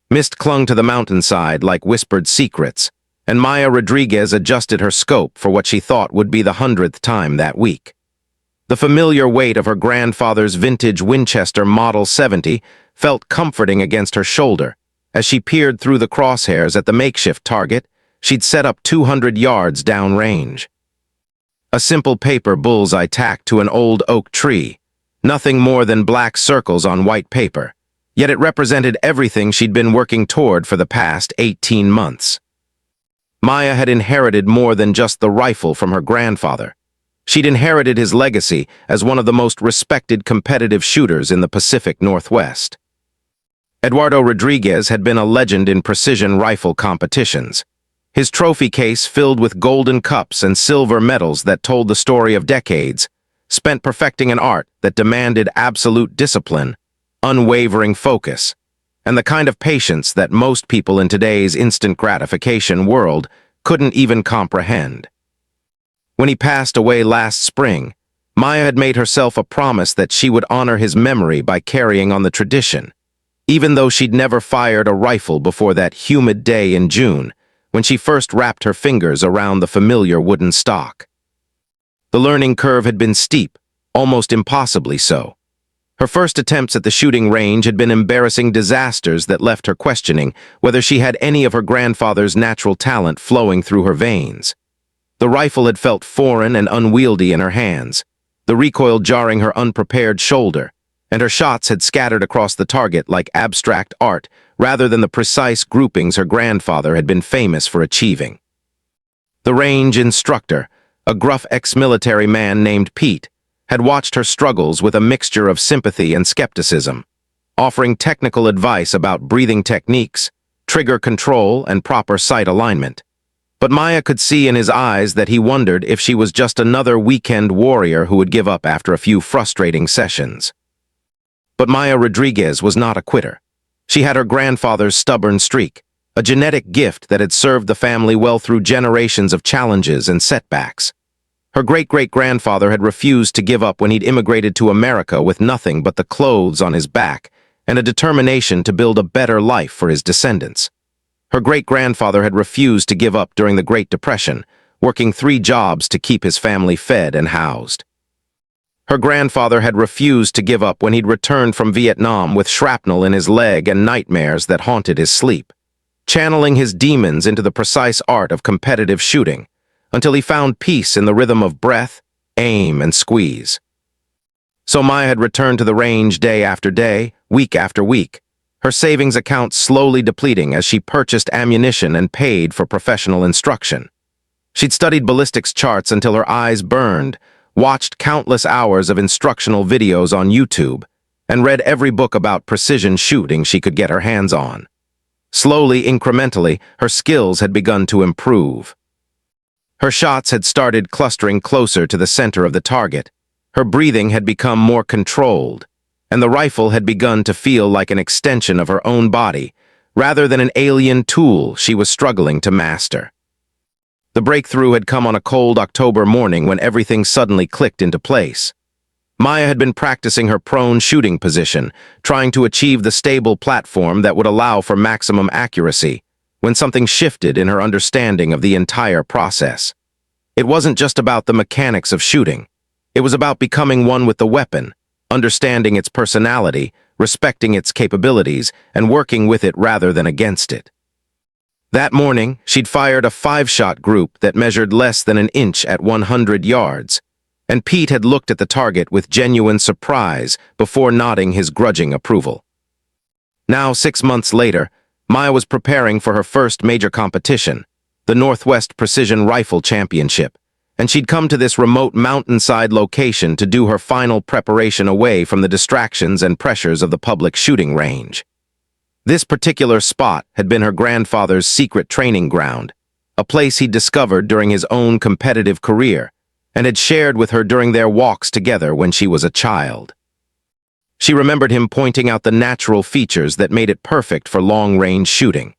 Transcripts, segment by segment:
Mist clung to the mountainside like whispered secrets, and Maya Rodriguez adjusted her scope for what she thought would be the 100th time that week. The familiar weight of her grandfather's vintage Winchester Model 70 felt comforting against her shoulder as she peered through the crosshairs at the makeshift target she'd set up 200 yards downrange. A simple paper bullseye tacked to an old oak tree, nothing more than black circles on white paper, yet it represented everything she'd been working toward for the past 18 months. Maya had inherited more than just the rifle from her grandfather. She'd inherited his legacy as one of the most respected competitive shooters in the Pacific Northwest. Eduardo Rodriguez had been a legend in precision rifle competitions, his trophy case filled with golden cups and silver medals that told the story of decades, spent perfecting an art that demanded absolute discipline, unwavering focus, and the kind of patience that most people in today's instant gratification world couldn't even comprehend. When he passed away last spring, Maya had made herself a promise that she would honor his memory by carrying on the tradition, even though she'd never fired a rifle before that humid day in June, when she first wrapped her fingers around the familiar wooden stock. The learning curve had been steep, almost impossibly so. Her first attempts at the shooting range had been embarrassing disasters that left her questioning whether she had any of her grandfather's natural talent flowing through her veins. The rifle had felt foreign and unwieldy in her hands, the recoil jarring her unprepared shoulder, and her shots had scattered across the target like abstract art rather than the precise groupings her grandfather had been famous for achieving. The range instructor, a gruff ex-military man named Pete, had watched her struggles with a mixture of sympathy and skepticism, offering technical advice about breathing techniques, trigger control, and proper sight alignment. But Maya could see in his eyes that he wondered if she was just another weekend warrior who would give up after a few frustrating sessions. But Maya Rodriguez was not a quitter. She had her grandfather's stubborn streak, a genetic gift that had served the family well through generations of challenges and setbacks. Her great-great-grandfather had refused to give up when he'd immigrated to America with nothing but the clothes on his back and a determination to build a better life for his descendants. Her great-grandfather had refused to give up during the Great Depression, working 3 jobs to keep his family fed and housed. Her grandfather had refused to give up when he'd returned from Vietnam with shrapnel in his leg and nightmares that haunted his sleep, channeling his demons into the precise art of competitive shooting, until he found peace in the rhythm of breath, aim, and squeeze. So Maya had returned to the range day after day, week after week, her savings account slowly depleting as she purchased ammunition and paid for professional instruction. She'd studied ballistics charts until her eyes burned, watched countless hours of instructional videos on YouTube, and read every book about precision shooting she could get her hands on. Slowly, incrementally, her skills had begun to improve. Her shots had started clustering closer to the center of the target, her breathing had become more controlled, and the rifle had begun to feel like an extension of her own body, rather than an alien tool she was struggling to master. The breakthrough had come on a cold October morning when everything suddenly clicked into place. Maya had been practicing her prone shooting position, trying to achieve the stable platform that would allow for maximum accuracy, when something shifted in her understanding of the entire process. It wasn't just about the mechanics of shooting. It was about becoming one with the weapon, understanding its personality, respecting its capabilities, and working with it rather than against it. That morning, she'd fired a 5-shot group that measured less than an inch at 100 yards, and Pete had looked at the target with genuine surprise before nodding his grudging approval. Now, 6 months later, Maya was preparing for her first major competition, the Northwest Precision Rifle Championship, and she'd come to this remote mountainside location to do her final preparation away from the distractions and pressures of the public shooting range. This particular spot had been her grandfather's secret training ground, a place he'd discovered during his own competitive career, and had shared with her during their walks together when she was a child. She remembered him pointing out the natural features that made it perfect for long-range shooting.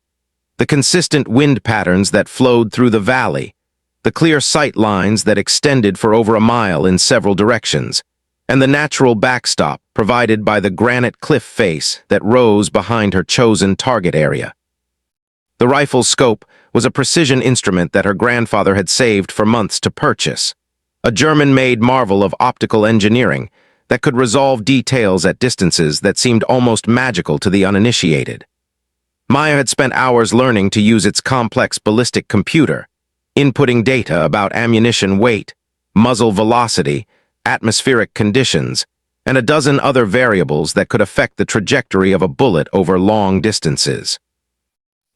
The consistent wind patterns that flowed through the valley, the clear sight lines that extended for over a mile in several directions, and the natural backstop provided by the granite cliff face that rose behind her chosen target area. The rifle's scope was a precision instrument that her grandfather had saved for months to purchase, a German-made marvel of optical engineering that could resolve details at distances that seemed almost magical to the uninitiated. Maya had spent hours learning to use its complex ballistic computer, inputting data about ammunition weight, muzzle velocity, atmospheric conditions, and a dozen other variables that could affect the trajectory of a bullet over long distances.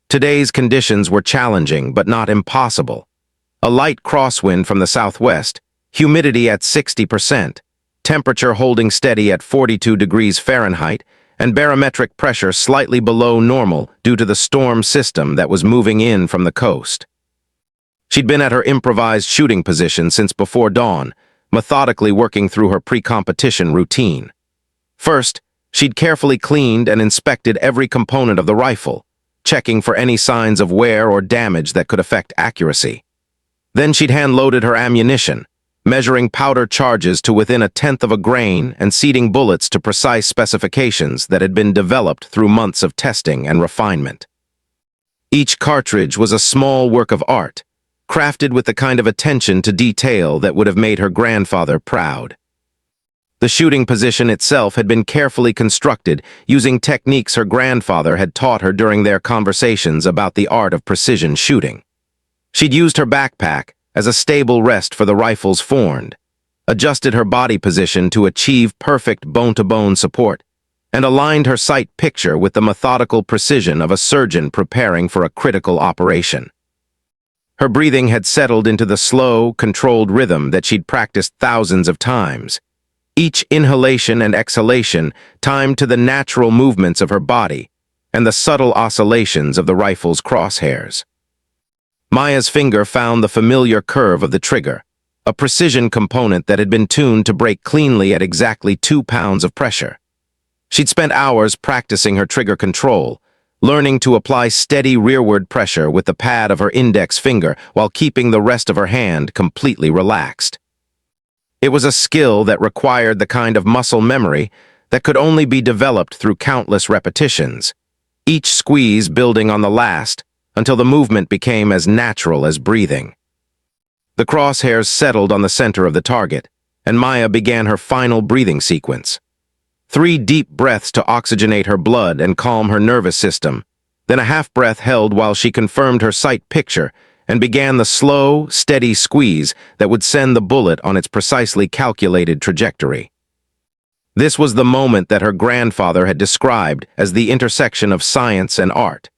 Today's conditions were challenging but not impossible. A light crosswind from the southwest, humidity at 60%, temperature holding steady at 42 degrees Fahrenheit, and barometric pressure slightly below normal due to the storm system that was moving in from the coast. She'd been at her improvised shooting position since before dawn, methodically working through her pre-competition routine. First, she'd carefully cleaned and inspected every component of the rifle, checking for any signs of wear or damage that could affect accuracy. Then she'd hand-loaded her ammunition, measuring powder charges to within a tenth of a grain and seeding bullets to precise specifications that had been developed through months of testing and refinement. Each cartridge was a small work of art, crafted with the kind of attention to detail that would have made her grandfather proud. The shooting position itself had been carefully constructed using techniques her grandfather had taught her during their conversations about the art of precision shooting. She'd used her backpack as a stable rest for the rifle's forend, adjusted her body position to achieve perfect bone-to-bone support, and aligned her sight picture with the methodical precision of a surgeon preparing for a critical operation. Her breathing had settled into the slow, controlled rhythm that she'd practiced thousands of times, each inhalation and exhalation timed to the natural movements of her body and the subtle oscillations of the rifle's crosshairs. Maya's finger found the familiar curve of the trigger, a precision component that had been tuned to break cleanly at exactly 2 pounds of pressure. She'd spent hours practicing her trigger control, learning to apply steady rearward pressure with the pad of her index finger while keeping the rest of her hand completely relaxed. It was a skill that required the kind of muscle memory that could only be developed through countless repetitions, each squeeze building on the last until the movement became as natural as breathing. The crosshairs settled on the center of the target, and Maya began her final breathing sequence. 3 deep breaths to oxygenate her blood and calm her nervous system, then a half-breath held while she confirmed her sight picture and began the slow, steady squeeze that would send the bullet on its precisely calculated trajectory. This was the moment that her grandfather had described as the intersection of science and art,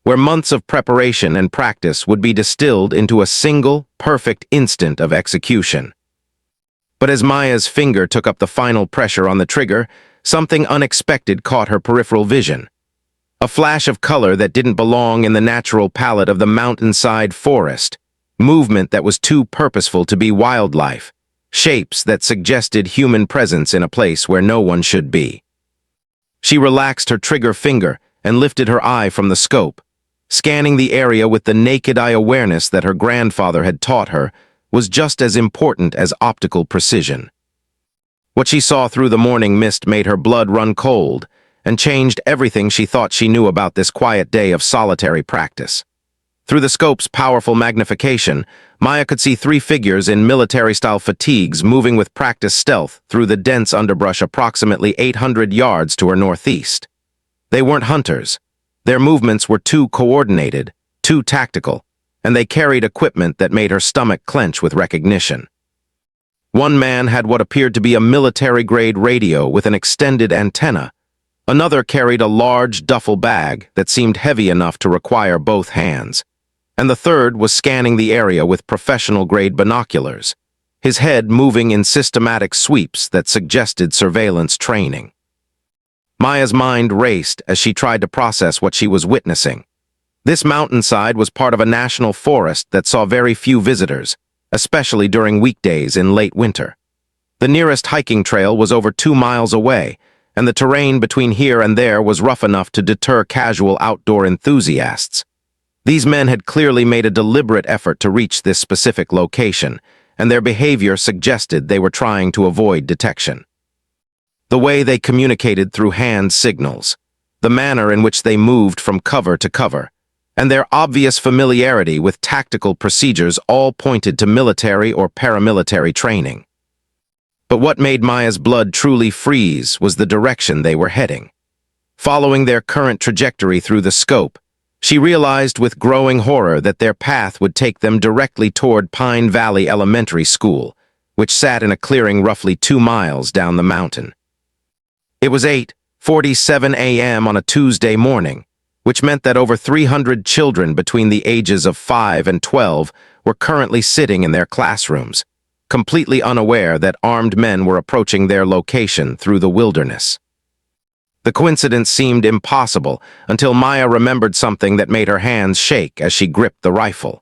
where months of preparation and practice would be distilled into a single, perfect instant of execution. But as Maya's finger took up the final pressure on the trigger, something unexpected caught her peripheral vision. A flash of color that didn't belong in the natural palette of the mountainside forest, movement that was too purposeful to be wildlife, shapes that suggested human presence in a place where no one should be. She relaxed her trigger finger and lifted her eye from the scope, scanning the area with the naked eye awareness that her grandfather had taught her was just as important as optical precision. What she saw through the morning mist made her blood run cold and changed everything she thought she knew about this quiet day of solitary practice. Through the scope's powerful magnification, Maya could see 3 figures in military-style fatigues moving with practiced stealth through the dense underbrush approximately 800 yards to her northeast. They weren't hunters. Their movements were too coordinated, too tactical, and they carried equipment that made her stomach clench with recognition. One man had what appeared to be a military-grade radio with an extended antenna. Another carried a large duffel bag that seemed heavy enough to require both hands. And the third was scanning the area with professional-grade binoculars, his head moving in systematic sweeps that suggested surveillance training. Maya's mind raced as she tried to process what she was witnessing. This mountainside was part of a national forest that saw very few visitors, especially during weekdays in late winter. The nearest hiking trail was over 2 miles away, and the terrain between here and there was rough enough to deter casual outdoor enthusiasts. These men had clearly made a deliberate effort to reach this specific location, and their behavior suggested they were trying to avoid detection. The way they communicated through hand signals, the manner in which they moved from cover to cover, and their obvious familiarity with tactical procedures all pointed to military or paramilitary training. But what made Maya's blood truly freeze was the direction they were heading. Following their current trajectory through the scope, she realized with growing horror that their path would take them directly toward Pine Valley Elementary School, which sat in a clearing roughly 2 miles down the mountain. It was 8:47 a.m. on a Tuesday morning, which meant that over 300 children between the ages of 5 and 12 were currently sitting in their classrooms, completely unaware that armed men were approaching their location through the wilderness. The coincidence seemed impossible until Maya remembered something that made her hands shake as she gripped the rifle.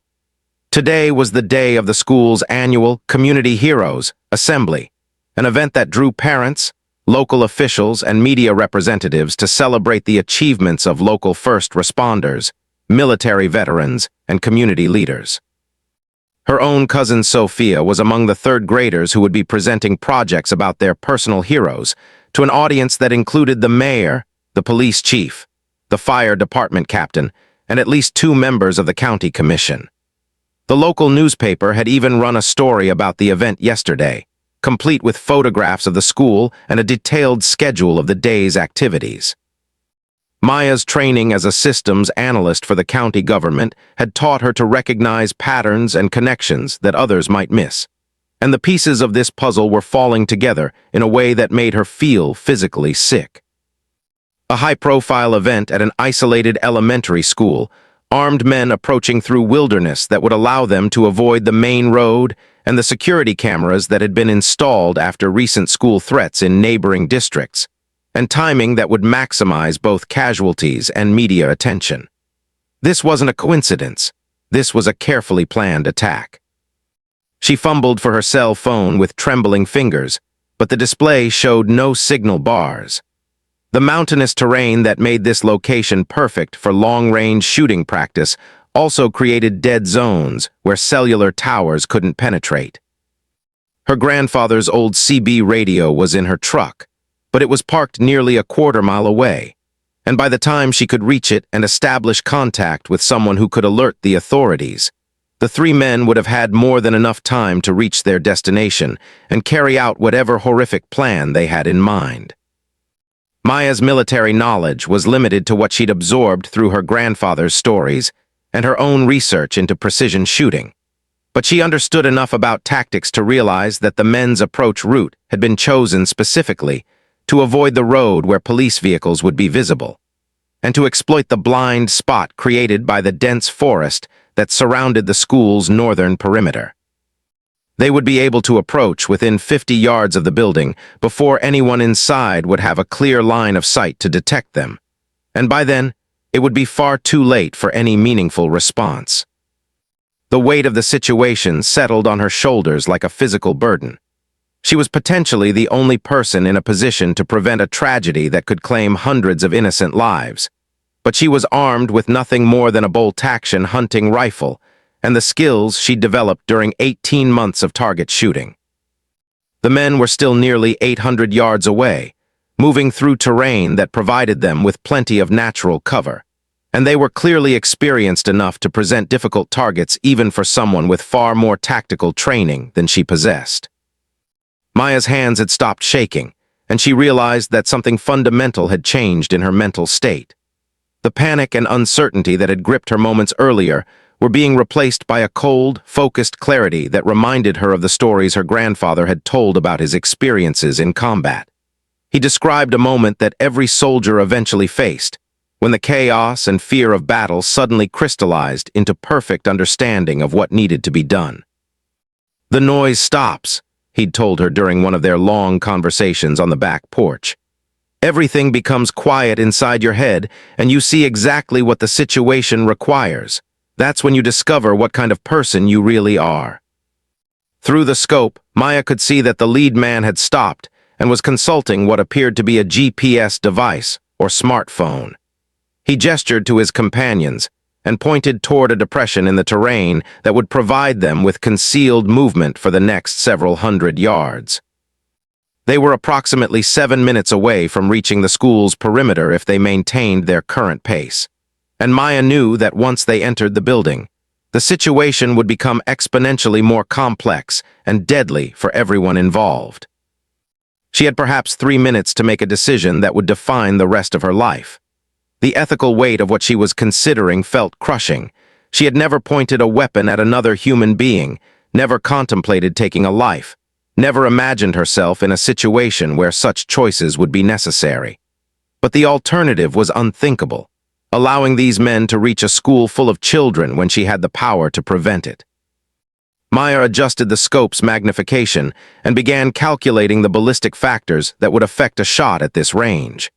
Today was the day of the school's annual Community Heroes Assembly, an event that drew parents, local officials, and media representatives to celebrate the achievements of local first responders, military veterans, and community leaders. Her own cousin Sophia was among the third graders who would be presenting projects about their personal heroes to an audience that included the mayor, the police chief, the fire department captain, and at least 2 members of the county commission. The local newspaper had even run a story about the event yesterday, complete with photographs of the school and a detailed schedule of the day's activities. Maya's training as a systems analyst for the county government had taught her to recognize patterns and connections that others might miss, and the pieces of this puzzle were falling together in a way that made her feel physically sick. A high-profile event at an isolated elementary school, armed men approaching through wilderness that would allow them to avoid the main road and the security cameras that had been installed after recent school threats in neighboring districts, and timing that would maximize both casualties and media attention. This wasn't a coincidence. This was a carefully planned attack. She fumbled for her cell phone with trembling fingers, but the display showed no signal bars. The mountainous terrain that made this location perfect for long-range shooting practice also created dead zones where cellular towers couldn't penetrate. Her grandfather's old CB radio was in her truck, but it was parked nearly a quarter-mile away, and by the time she could reach it and establish contact with someone who could alert the authorities, the 3 men would have had more than enough time to reach their destination and carry out whatever horrific plan they had in mind. Maya's military knowledge was limited to what she'd absorbed through her grandfather's stories and her own research into precision shooting, but she understood enough about tactics to realize that the men's approach route had been chosen specifically to avoid the road where police vehicles would be visible, and to exploit the blind spot created by the dense forest that surrounded the school's northern perimeter. They would be able to approach within 50 yards of the building before anyone inside would have a clear line of sight to detect them, and by then, it would be far too late for any meaningful response. The weight of the situation settled on her shoulders like a physical burden. She was potentially the only person in a position to prevent a tragedy that could claim hundreds of innocent lives, but she was armed with nothing more than a bolt-action hunting rifle and the skills she'd developed during 18 months of target shooting. The men were still nearly 800 yards away, moving through terrain that provided them with plenty of natural cover, and they were clearly experienced enough to present difficult targets even for someone with far more tactical training than she possessed. Maya's hands had stopped shaking, and she realized that something fundamental had changed in her mental state. The panic and uncertainty that had gripped her moments earlier were being replaced by a cold, focused clarity that reminded her of the stories her grandfather had told about his experiences in combat. He described a moment that every soldier eventually faced, when the chaos and fear of battle suddenly crystallized into perfect understanding of what needed to be done. "The noise stops," he'd told her during one of their long conversations on the back porch. "Everything becomes quiet inside your head, and you see exactly what the situation requires. That's when you discover what kind of person you really are." Through the scope, Maya could see that the lead man had stopped and was consulting what appeared to be a GPS device or smartphone. He gestured to his companions and pointed toward a depression in the terrain that would provide them with concealed movement for the next several hundred yards. They were approximately 7 minutes away from reaching the school's perimeter if they maintained their current pace. And Maya knew that once they entered the building, the situation would become exponentially more complex and deadly for everyone involved. She had perhaps 3 minutes to make a decision that would define the rest of her life. The ethical weight of what she was considering felt crushing. She had never pointed a weapon at another human being, never contemplated taking a life, never imagined herself in a situation where such choices would be necessary. But the alternative was unthinkable, allowing these men to reach a school full of children when she had the power to prevent it. Maya adjusted the scope's magnification and began calculating the ballistic factors that would affect a shot at this range.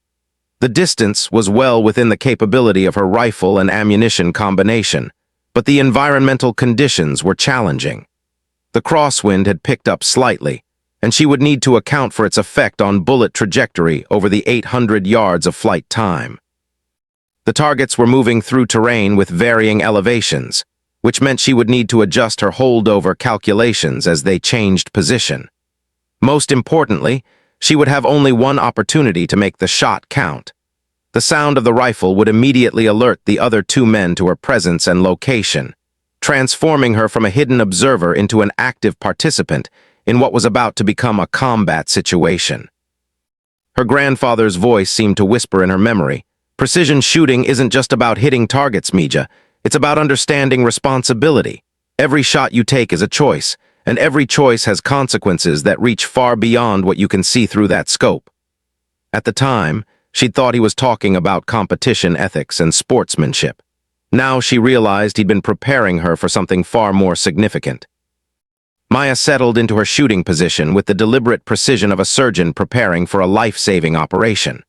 The distance was well within the capability of her rifle and ammunition combination, but the environmental conditions were challenging. The crosswind had picked up slightly, and she would need to account for its effect on bullet trajectory over the 800 yards of flight time. The targets were moving through terrain with varying elevations, which meant she would need to adjust her holdover calculations as they changed position. Most importantly, she would have only one opportunity to make the shot count. The sound of the rifle would immediately alert the other 2 men to her presence and location, transforming her from a hidden observer into an active participant in what was about to become a combat situation. Her grandfather's voice seemed to whisper in her memory, "Precision shooting isn't just about hitting targets, Mija. It's about understanding responsibility. Every shot you take is a choice, and every choice has consequences that reach far beyond what you can see through that scope." At the time, she'd thought he was talking about competition ethics and sportsmanship. Now she realized he'd been preparing her for something far more significant. Maya settled into her shooting position with the deliberate precision of a surgeon preparing for a life-saving operation.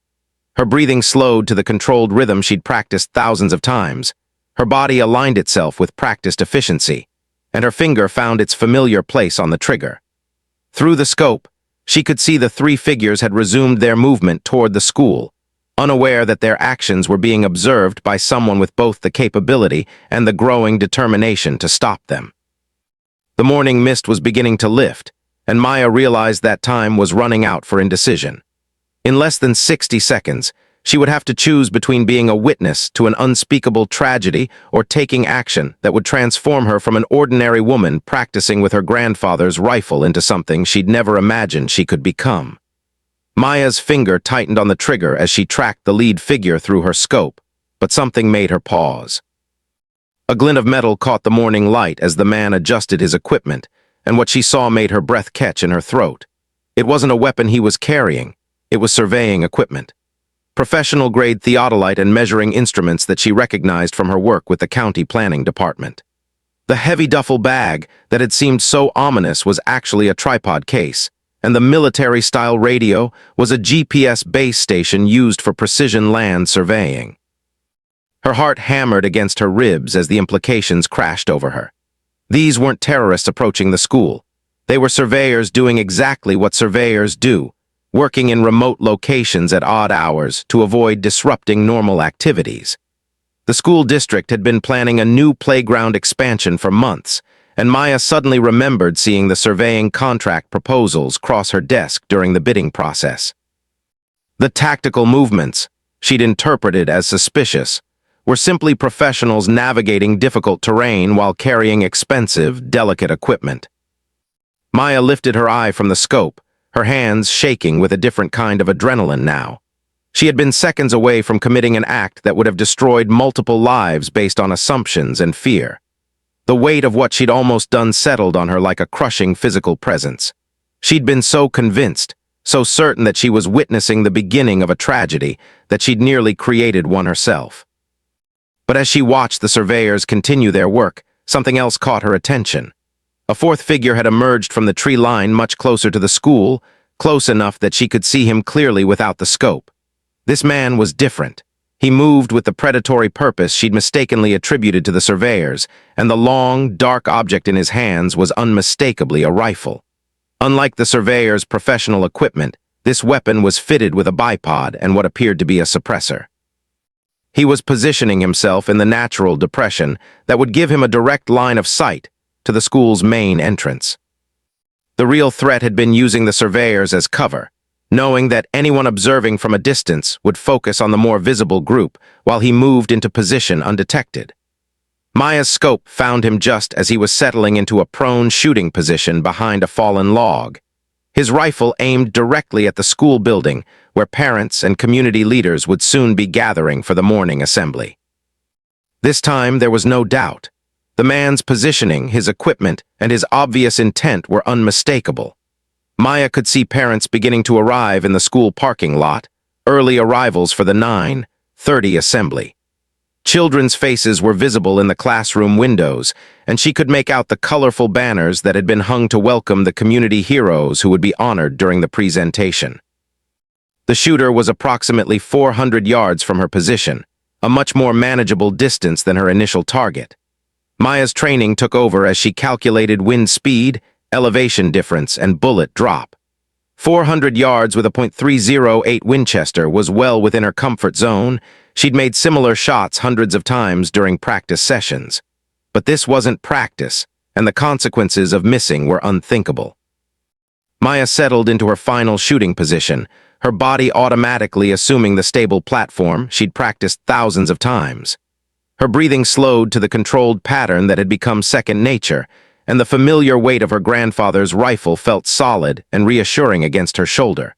Her breathing slowed to the controlled rhythm she'd practiced thousands of times. Her body aligned itself with practiced efficiency, and her finger found its familiar place on the trigger. Through the scope, she could see the 3 figures had resumed their movement toward the school, unaware that their actions were being observed by someone with both the capability and the growing determination to stop them. The morning mist was beginning to lift, and Maya realized that time was running out for indecision. In less than 60 seconds, she would have to choose between being a witness to an unspeakable tragedy or taking action that would transform her from an ordinary woman practicing with her grandfather's rifle into something she'd never imagined she could become. Maya's finger tightened on the trigger as she tracked the lead figure through her scope, but something made her pause. A glint of metal caught the morning light as the man adjusted his equipment, and what she saw made her breath catch in her throat. It wasn't a weapon he was carrying, it was surveying equipment. Professional-grade theodolite and measuring instruments that she recognized from her work with the county planning department. The heavy duffel bag that had seemed so ominous was actually a tripod case, and the military-style radio was a GPS base station used for precision land surveying. Her heart hammered against her ribs as the implications crashed over her. These weren't terrorists approaching the school. They were surveyors doing exactly what surveyors do, working in remote locations at odd hours to avoid disrupting normal activities. The school district had been planning a new playground expansion for months, and Maya suddenly remembered seeing the surveying contract proposals cross her desk during the bidding process. The tactical movements, she'd interpreted as suspicious, were simply professionals navigating difficult terrain while carrying expensive, delicate equipment. Maya lifted her eye from the scope, her hands shaking with a different kind of adrenaline now. She had been seconds away from committing an act that would have destroyed multiple lives based on assumptions and fear. The weight of what she'd almost done settled on her like a crushing physical presence. She'd been so convinced, so certain that she was witnessing the beginning of a tragedy, that she'd nearly created one herself. But as she watched the surveyors continue their work, something else caught her attention. A 4th figure had emerged from the tree line much closer to the school, close enough that she could see him clearly without the scope. This man was different. He moved with the predatory purpose she'd mistakenly attributed to the surveyors, and the long, dark object in his hands was unmistakably a rifle. Unlike the surveyors' professional equipment, this weapon was fitted with a bipod and what appeared to be a suppressor. He was positioning himself in the natural depression that would give him a direct line of sight to the school's main entrance. The real threat had been using the surveyors as cover, knowing that anyone observing from a distance would focus on the more visible group while he moved into position undetected. Maya's scope found him just as he was settling into a prone shooting position behind a fallen log, his rifle aimed directly at the school building where parents and community leaders would soon be gathering for the morning assembly. This time there was no doubt. The man's positioning, his equipment, and his obvious intent were unmistakable. Maya could see parents beginning to arrive in the school parking lot, early arrivals for the 9:30 assembly. Children's faces were visible in the classroom windows, and she could make out the colorful banners that had been hung to welcome the community heroes who would be honored during the presentation. The shooter was approximately 400 yards from her position, a much more manageable distance than her initial target. Maya's training took over as she calculated wind speed, elevation difference, and bullet drop. 400 yards with a .308 Winchester was well within her comfort zone. She'd made similar shots hundreds of times during practice sessions. But this wasn't practice, and the consequences of missing were unthinkable. Maya settled into her final shooting position, her body automatically assuming the stable platform she'd practiced thousands of times. Her breathing slowed to the controlled pattern that had become second nature, and the familiar weight of her grandfather's rifle felt solid and reassuring against her shoulder.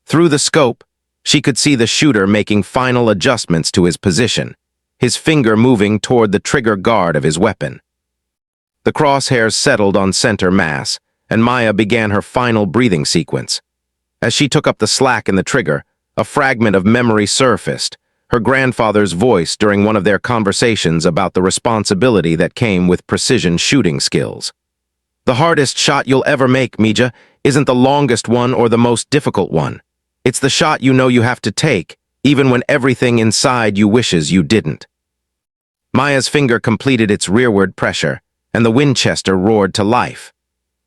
Through the scope, she could see the shooter making final adjustments to his position, his finger moving toward the trigger guard of his weapon. The crosshairs settled on center mass, and Maya began her final breathing sequence. As she took up the slack in the trigger, a fragment of memory surfaced, her grandfather's voice during one of their conversations about the responsibility that came with precision shooting skills. "The hardest shot you'll ever make, Mija, isn't the longest one or the most difficult one. It's the shot you know you have to take, even when everything inside you wishes you didn't." Maya's finger completed its rearward pressure, and the Winchester roared to life.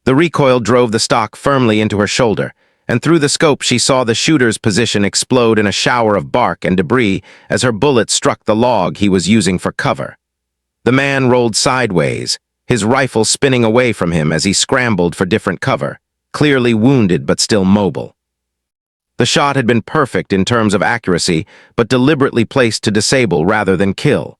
The recoil drove the stock firmly into her shoulder, and through the scope she saw the shooter's position explode in a shower of bark and debris as her bullet struck the log he was using for cover. The man rolled sideways, his rifle spinning away from him as he scrambled for different cover, clearly wounded but still mobile. The shot had been perfect in terms of accuracy, but deliberately placed to disable rather than kill.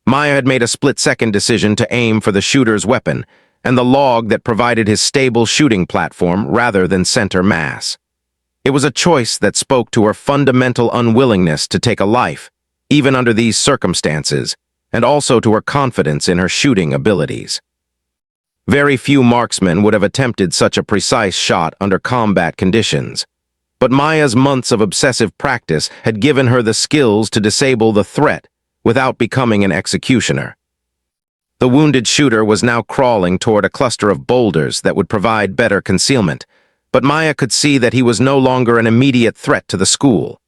Maya had made a split-second decision to aim for the shooter's weapon, and the log that provided his stable shooting platform rather than center mass. It was a choice that spoke to her fundamental unwillingness to take a life, even under these circumstances, and also to her confidence in her shooting abilities. Very few marksmen would have attempted such a precise shot under combat conditions, but Maya's months of obsessive practice had given her the skills to disable the threat without becoming an executioner. The wounded shooter was now crawling toward a cluster of boulders that would provide better concealment, but Maya could see that he was no longer an immediate threat to the school.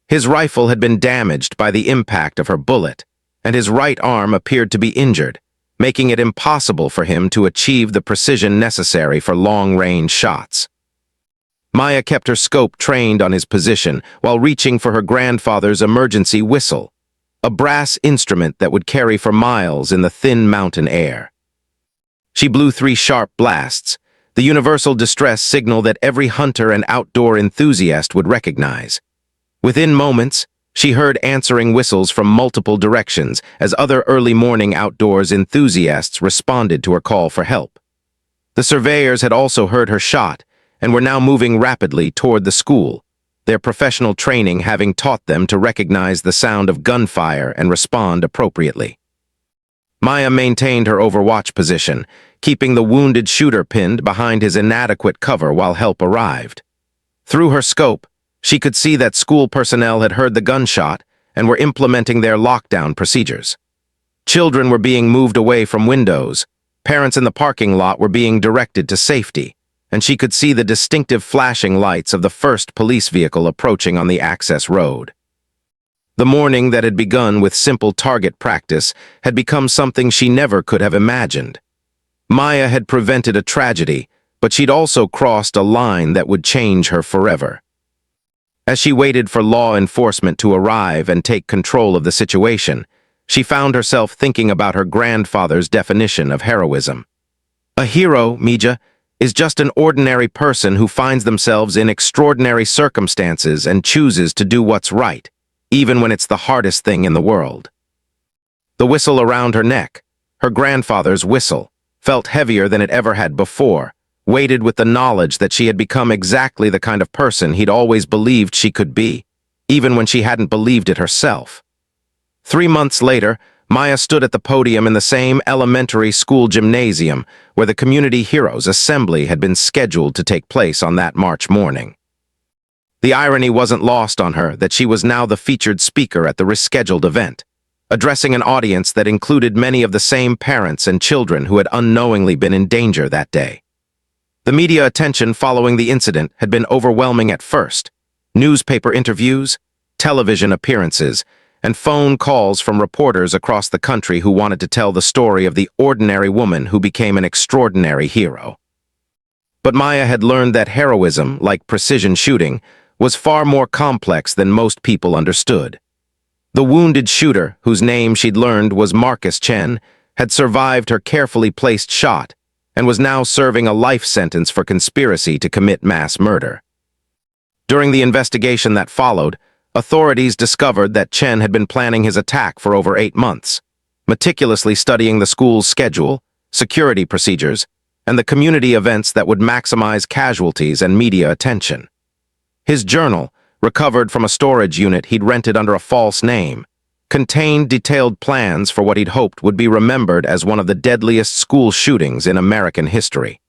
His rifle had been damaged by the impact of her bullet, and his right arm appeared to be injured, making it impossible for him to achieve the precision necessary for long-range shots. Maya kept her scope trained on his position while reaching for her grandfather's emergency whistle, a brass instrument that would carry for miles in the thin mountain air. She blew 3 sharp blasts, the universal distress signal that every hunter and outdoor enthusiast would recognize. Within moments, she heard answering whistles from multiple directions as other early morning outdoors enthusiasts responded to her call for help. The surveyors had also heard her shot and were now moving rapidly toward the school, their professional training having taught them to recognize the sound of gunfire and respond appropriately. Maya maintained her overwatch position, keeping the wounded shooter pinned behind his inadequate cover while help arrived. Through her scope, she could see that school personnel had heard the gunshot and were implementing their lockdown procedures. Children were being moved away from windows, parents in the parking lot were being directed to safety, and she could see the distinctive flashing lights of the first police vehicle approaching on the access road. The morning that had begun with simple target practice had become something she never could have imagined. Maya had prevented a tragedy, but she'd also crossed a line that would change her forever. As she waited for law enforcement to arrive and take control of the situation, she found herself thinking about her grandfather's definition of heroism. "A hero, Mija, is just an ordinary person who finds themselves in extraordinary circumstances and chooses to do what's right, even when it's the hardest thing in the world. The whistle around her neck, her grandfather's whistle, felt heavier than it ever had before, weighted with the knowledge that she had become exactly the kind of person he'd always believed she could be, even when she hadn't believed it herself. 3 months later, Maya stood at the podium in the same elementary school gymnasium where the Community Heroes Assembly had been scheduled to take place on that March morning. The irony wasn't lost on her that she was now the featured speaker at the rescheduled event, addressing an audience that included many of the same parents and children who had unknowingly been in danger that day. The media attention following the incident had been overwhelming at first. Newspaper interviews, television appearances, and phone calls from reporters across the country who wanted to tell the story of the ordinary woman who became an extraordinary hero. But Maya had learned that heroism, like precision shooting, was far more complex than most people understood. The wounded shooter, whose name she'd learned was Marcus Chen, had survived her carefully placed shot and was now serving a life sentence for conspiracy to commit mass murder. During the investigation that followed, authorities discovered that Chen had been planning his attack for over 8 months, meticulously studying the school's schedule, security procedures, and the community events that would maximize casualties and media attention. His journal, recovered from a storage unit he'd rented under a false name, contained detailed plans for what he'd hoped would be remembered as one of the deadliest school shootings in American history.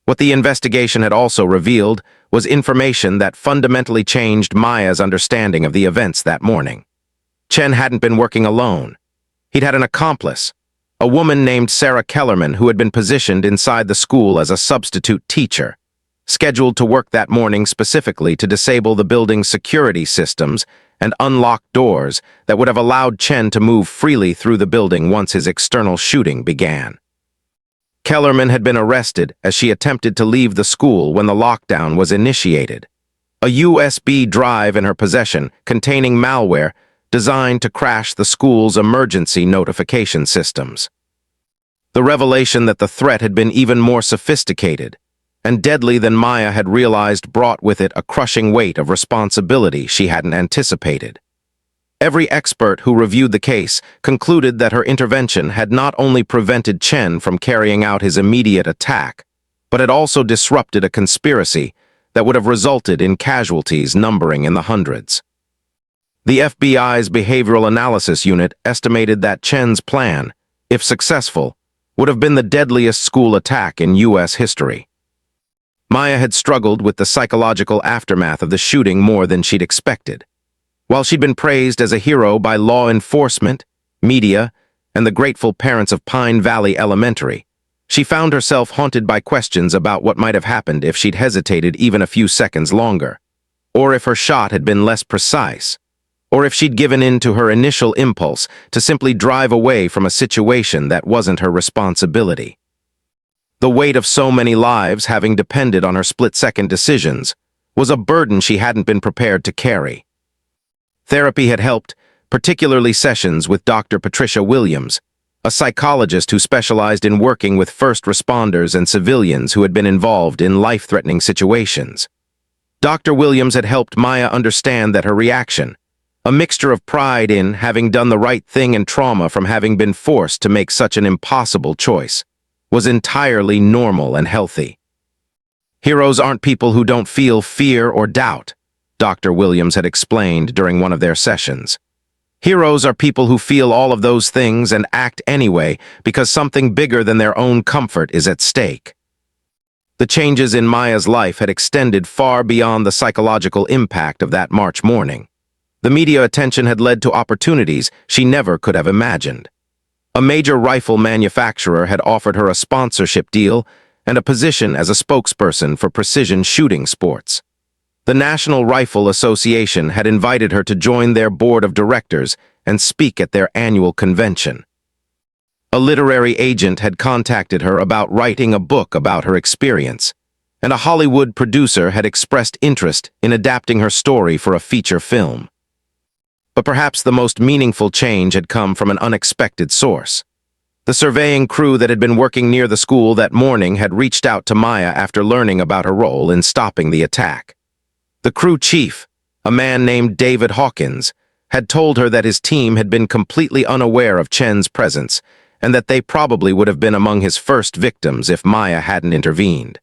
What the investigation had also revealed was information that fundamentally changed Maya's understanding of the events that morning. Chen hadn't been working alone. He'd had an accomplice, a woman named Sarah Kellerman who had been positioned inside the school as a substitute teacher, scheduled to work that morning specifically to disable the building's security systems and unlock doors that would have allowed Chen to move freely through the building once his external shooting began. Kellerman had been arrested as she attempted to leave the school when the lockdown was initiated. A USB drive in her possession containing malware designed to crash the school's emergency notification systems. The revelation that the threat had been even more sophisticated and deadly than Maya had realized brought with it a crushing weight of responsibility she hadn't anticipated. Every expert who reviewed the case concluded that her intervention had not only prevented Chen from carrying out his immediate attack, but had also disrupted a conspiracy that would have resulted in casualties numbering in the hundreds. The FBI's Behavioral Analysis Unit estimated that Chen's plan, if successful, would have been the deadliest school attack in U.S. history. Maya had struggled with the psychological aftermath of the shooting more than she'd expected. While she'd been praised as a hero by law enforcement, media, and the grateful parents of Pine Valley Elementary, she found herself haunted by questions about what might have happened if she'd hesitated even a few seconds longer, or if her shot had been less precise, or if she'd given in to her initial impulse to simply drive away from a situation that wasn't her responsibility. The weight of so many lives having depended on her split-second decisions was a burden she hadn't been prepared to carry. Therapy had helped, particularly sessions with Dr. Patricia Williams, a psychologist who specialized in working with first responders and civilians who had been involved in life-threatening situations. Dr. Williams had helped Maya understand that her reaction, a mixture of pride in having done the right thing and trauma from having been forced to make such an impossible choice, was entirely normal and healthy. Heroes aren't people who don't feel fear or doubt, Dr. Williams had explained during one of their sessions. Heroes are people who feel all of those things and act anyway because something bigger than their own comfort is at stake. The changes in Maya's life had extended far beyond the psychological impact of that March morning. The media attention had led to opportunities she never could have imagined. A major rifle manufacturer had offered her a sponsorship deal and a position as a spokesperson for precision shooting sports. The National Rifle Association had invited her to join their board of directors and speak at their annual convention. A literary agent had contacted her about writing a book about her experience, and a Hollywood producer had expressed interest in adapting her story for a feature film. But perhaps the most meaningful change had come from an unexpected source. The surveying crew that had been working near the school that morning had reached out to Maya after learning about her role in stopping the attack. The crew chief, a man named David Hawkins, had told her that his team had been completely unaware of Chen's presence and that they probably would have been among his first victims if Maya hadn't intervened.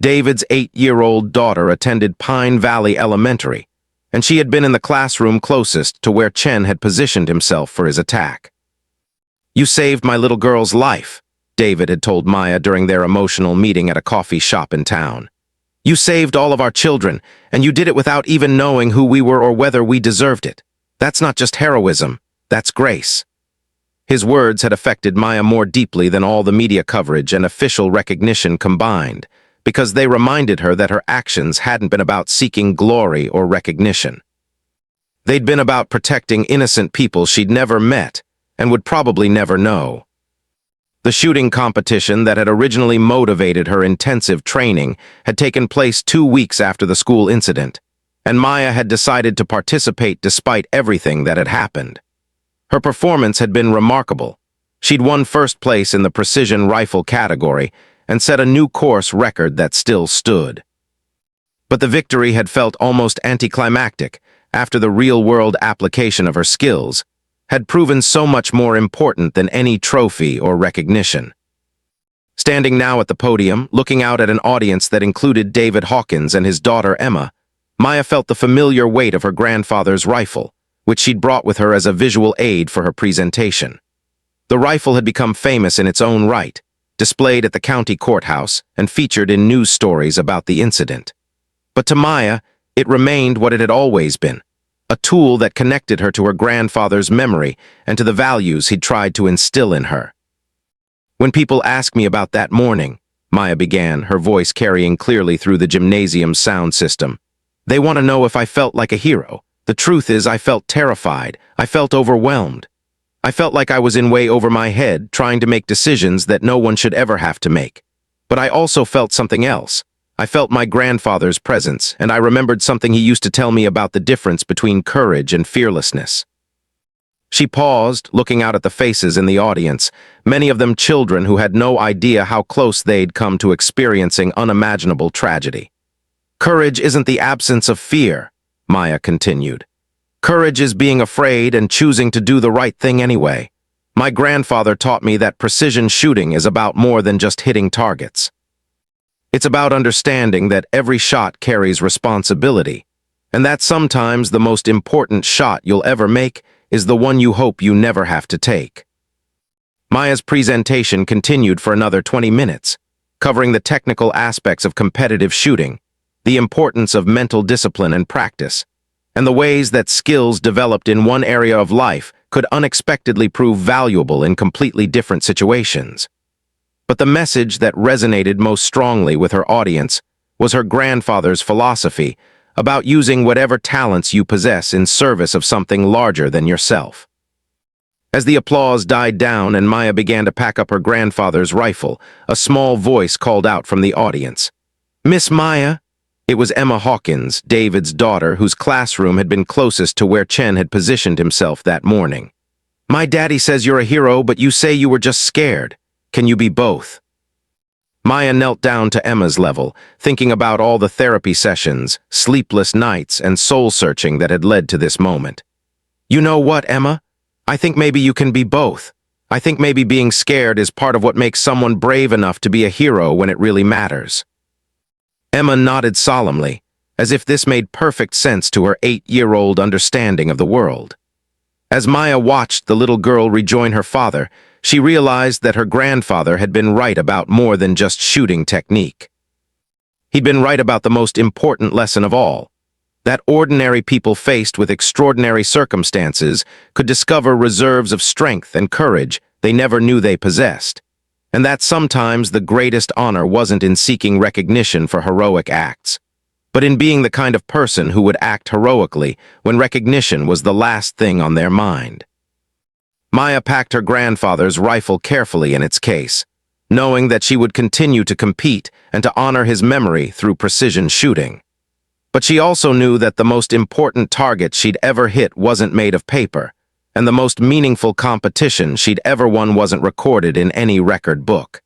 David's 8-year-old daughter attended Pine Valley Elementary, and she had been in the classroom closest to where Chen had positioned himself for his attack. "You saved my little girl's life," David had told Maya during their emotional meeting at a coffee shop in town. "You saved all of our children, and you did it without even knowing who we were or whether we deserved it. That's not just heroism, that's grace." His words had affected Maya more deeply than all the media coverage and official recognition combined, because they reminded her that her actions hadn't been about seeking glory or recognition. They'd been about protecting innocent people she'd never met and would probably never know. The shooting competition that had originally motivated her intensive training had taken place 2 weeks after the school incident, and Maya had decided to participate despite everything that had happened. Her performance had been remarkable. She'd won first place in the precision rifle category and set a new course record that still stood. But the victory had felt almost anticlimactic after the real-world application of her skills had proven so much more important than any trophy or recognition. Standing now at the podium, looking out at an audience that included David Hawkins and his daughter Emma, Maya felt the familiar weight of her grandfather's rifle, which she'd brought with her as a visual aid for her presentation. The rifle had become famous in its own right, displayed at the county courthouse and featured in news stories about the incident. But to Maya, it remained what it had always been, a tool that connected her to her grandfather's memory and to the values he'd tried to instill in her. "When people ask me about that morning," Maya began, her voice carrying clearly through the gymnasium's sound system, "they want to know if I felt like a hero. The truth is, I felt terrified. I felt overwhelmed. I felt like I was in way over my head, trying to make decisions that no one should ever have to make. But I also felt something else. I felt my grandfather's presence, and I remembered something he used to tell me about the difference between courage and fearlessness." She paused, looking out at the faces in the audience, many of them children who had no idea how close they'd come to experiencing unimaginable tragedy. "Courage isn't the absence of fear," Maya continued. "Courage is being afraid and choosing to do the right thing anyway. My grandfather taught me that precision shooting is about more than just hitting targets. It's about understanding that every shot carries responsibility, and that sometimes the most important shot you'll ever make is the one you hope you never have to take." Maya's presentation continued for another 20 minutes, covering the technical aspects of competitive shooting, the importance of mental discipline and practice, and the ways that skills developed in one area of life could unexpectedly prove valuable in completely different situations. But the message that resonated most strongly with her audience was her grandfather's philosophy about using whatever talents you possess in service of something larger than yourself. As the applause died down and Maya began to pack up her grandfather's rifle, a small voice called out from the audience, "Miss Maya?" It was Emma Hawkins, David's daughter, whose classroom had been closest to where Chen had positioned himself that morning. "My daddy says you're a hero, but you say you were just scared. Can you be both?" Maya knelt down to Emma's level, thinking about all the therapy sessions, sleepless nights, and soul-searching that had led to this moment. "You know what, Emma? I think maybe you can be both. I think maybe being scared is part of what makes someone brave enough to be a hero when it really matters." Emma nodded solemnly, as if this made perfect sense to her 8-year-old understanding of the world. As Maya watched the little girl rejoin her father, she realized that her grandfather had been right about more than just shooting technique. He'd been right about the most important lesson of all, that ordinary people faced with extraordinary circumstances could discover reserves of strength and courage they never knew they possessed, and that sometimes the greatest honor wasn't in seeking recognition for heroic acts, but in being the kind of person who would act heroically when recognition was the last thing on their mind. Maya packed her grandfather's rifle carefully in its case, knowing that she would continue to compete and to honor his memory through precision shooting. But she also knew that the most important target she'd ever hit wasn't made of paper. and the most meaningful competition she'd ever won wasn't recorded in any record book.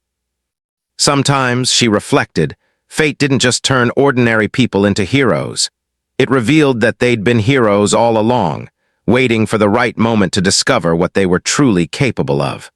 Sometimes, she reflected, fate didn't just turn ordinary people into heroes. It revealed that they'd been heroes all along, waiting for the right moment to discover what they were truly capable of.